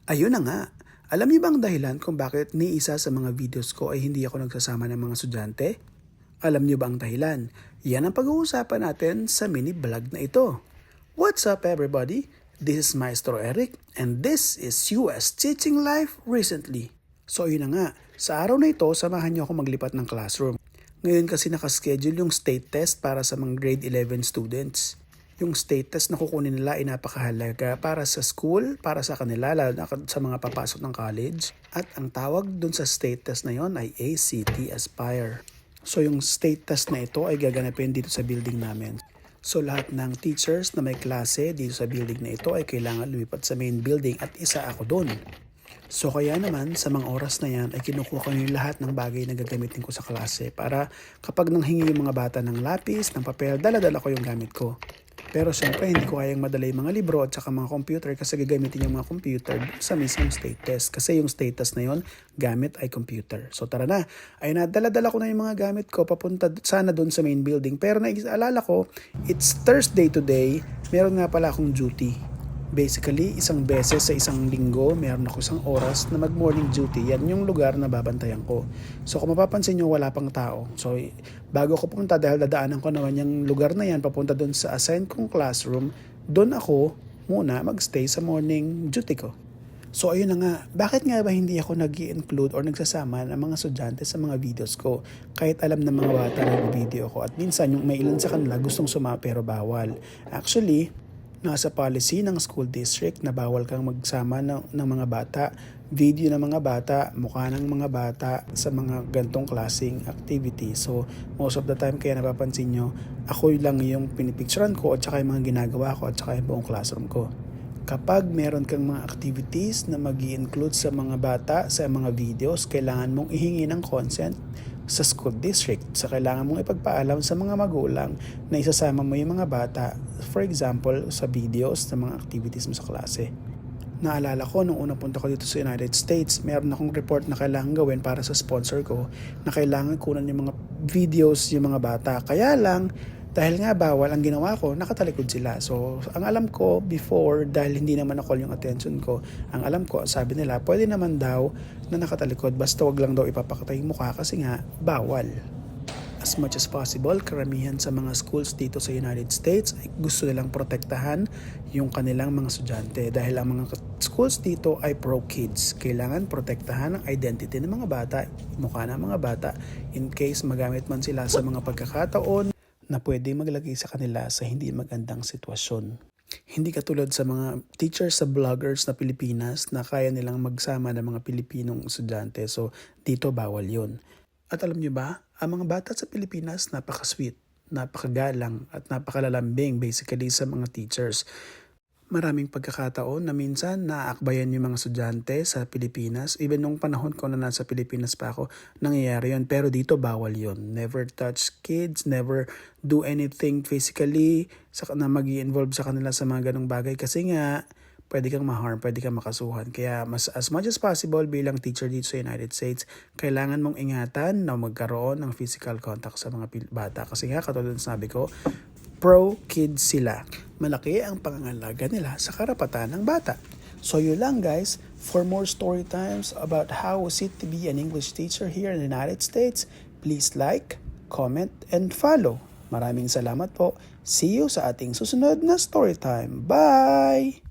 Ayun na nga. Alam niyo ba ang dahilan kung bakit ni isa sa mga videos ko ay hindi ako nagsasama ng mga estudyante? Alam niyo ba ang dahilan? Yan ang pag-uusapan natin sa mini vlog na ito. What's up everybody? This is Maestro Eric and this is US Teaching Life Recently. So ayun na nga, sa araw na ito samahan niyo ako maglipat ng classroom. Ngayon kasi nakaschedule yung state test para sa mga grade 11 students. Yung state test na kukunin nila ay napakahalaga para sa school, para sa kanila, lalo na sa mga papasok ng college. At ang tawag dun sa state test na yon ay ACT Aspire. So yung state test na ito ay gaganapin dito sa building namin. So lahat ng teachers na may klase dito sa building na ito ay kailangan lumipat sa main building at isa ako dun. So kaya naman sa mga oras na yan ay kinukuha ko yung lahat ng bagay na gagamitin ko sa klase para kapag nanghingi yung mga bata ng lapis, ng papel, dala-dala ko yung gamit ko. Pero syempre hindi ko kayang madala yung mga libro at saka mga computer kasi gagamitin yung mga computer sa mismong state test. Kasi yung state test na yon gamit ay computer. So tara na, ay nadala-dala ko na yung mga gamit ko papunta sana doon sa main building. Pero naalala ko, it's Thursday today, meron nga pala akong duty. Basically, isang beses sa isang linggo, meron ako isang oras na mag-morning duty. Yan yung lugar na babantayan ko. So kung mapapansin nyo, wala pang tao. So bago ko pumunta, dahil dadaanan ko naman yung lugar na yan, papunta doon sa assigned kong classroom, doon ako muna magstay sa morning duty ko. So ayun na nga, bakit nga ba hindi ako nag-i-include or nagsasama ng mga estudyante sa mga videos ko? Kahit alam ng mga bata na video ko at minsan yung may ilan sa kanila gustong sumama pero bawal. Actually, nasa policy ng school district na bawal kang magsama ng mga bata, video ng mga bata, mukha ng mga bata sa mga gantong klaseng activity. So, most of the time kaya napapansin nyo, ako lang yung pinipicturean ko at saka yung mga ginagawa ko at saka yung buong classroom ko. Kapag meron kang mga activities na mag-i-include sa mga bata sa mga videos, kailangan mong ihingi ng consent sa school district. So, kailangan mong ipagpaalam sa mga magulang na isasama mo yung mga bata, for example, sa videos ng mga activities mo sa klase. Naalala ko, nung unang punta ko dito sa United States, meron akong report na kailangan gawin para sa sponsor ko na kailangan kunan yung mga videos yung mga bata. Kaya lang, dahil nga bawal, ang ginawa ko, nakatalikod sila. So, ang alam ko before, dahil hindi naman na-call yung attention ko, ang alam ko, sabi nila, pwede naman daw na nakatalikod, basta wag lang daw ipapakita yung mukha kasi nga, bawal. As much as possible, karamihan sa mga schools dito sa United States ay gusto nilang protektahan yung kanilang mga estudyante dahil ang mga schools dito ay pro-kids. Kailangan protektahan ang identity ng mga bata, mukha ng mga bata, in case magamit man sila sa mga pagkakataon na pwede maglagay sa kanila sa hindi magandang sitwasyon. Hindi katulad sa mga teachers sa vloggers na Pilipinas na kaya nilang magsama ng mga Pilipinong estudyante. So, dito bawal yun. At alam nyo ba, ang mga bata sa Pilipinas napaka-sweet, napakagalang at napakalalambing basically sa mga teachers. Maraming pagkakataon na minsan naaakbayan yung mga estudyante sa Pilipinas. Even nung panahon ko na nasa Pilipinas pa ako, nangyayari yun. Pero dito bawal yun. Never touch kids, never do anything physically na mag-i-involve sa kanila sa mga ganong bagay. Kasi nga, pwede kang ma-harm, pwede kang makasuhan. Kaya as much as possible bilang teacher dito sa United States, kailangan mong ingatan na magkaroon ng physical contact sa mga bata. Kasi nga, katulad ng sabi ko, pro-kids sila. Malaki ang pangangalaga nila sa karapatan ng bata. So yun lang guys, for more story times about how was it to be an English teacher here in the United States, please like, comment, and follow. Maraming salamat po. See you sa ating susunod na story time. Bye!